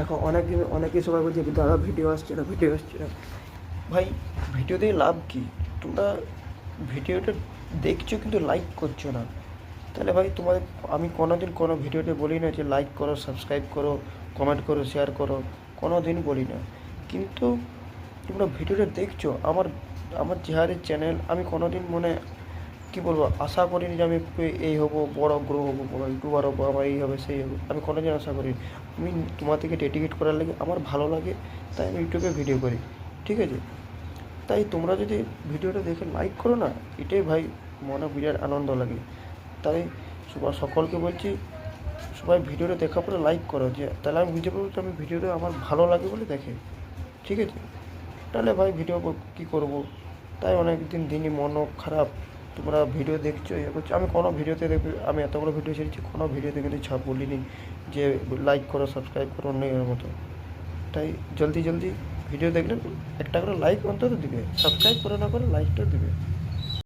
দেখো অনেকেই সবাই বলছে দাদা ভিডিও আসছে না, ভিডিও আসছে না। ভাই ভিডিও দিয়ে লাভ কী? তোমরা ভিডিওটা দেখছো কিন্তু লাইক করছো না। তাহলে ভাই তোমাদের, আমি কোনোদিন কোনো ভিডিওতে বলি না যে লাইক করো, সাবস্ক্রাইব করো, কমেন্ট করো, শেয়ার করো, কোনো দিন বলি না। কিন্তু তোমরা ভিডিওটা দেখছো, আমার আমার চেহারের চ্যানেল, আমি কোনোদিন মনে কী বলবো, আশা করিনি যে আমি এই হবো, বড় গ্রো হবো, বড় ইউটিউবার হবো, আমার এই হবে সেই হবে, আমি কোনোদিন আশা করিনি। আমি তোমাদেরকে ডেডিকেট করার লাগে, আমার ভালো লাগে, তাই আমি ইউটিউবে ভিডিও করি, ঠিক আছে? তাই তোমরা যদি ভিডিওটা দেখে লাইক করো না, এটাই ভাই মনে বিরাট আনন্দ লাগে। তাই সকলকে বলছি, সবাই ভিডিওটা দেখার পরে লাইক করো, যে তাহলে আমি বুঝতে পারবো যে আমি ভিডিওটা আমার ভালো লাগে বলে দেখে, ঠিক আছে? তাহলে ভাই ভিডিও কী করবো? তাই অনেক দিনই মনও খারাপ। তোমরা ভিডিও দেখছো, ইয়ে করছো, আমি কোনো ভিডিওতে দেখবে, আমি এতগুলো ভিডিও ছেড়েছি, কোনো ভিডিওতে কিন্তু ছাপ বলিনি যে লাইক করো, সাবস্ক্রাইব করো, অন্য এর মতো। তাই জলদি ভিডিও দেখলে একটা করে লাইক অন্তত দিবে, সাবস্ক্রাইব করে না করে লাইকটা দিবে।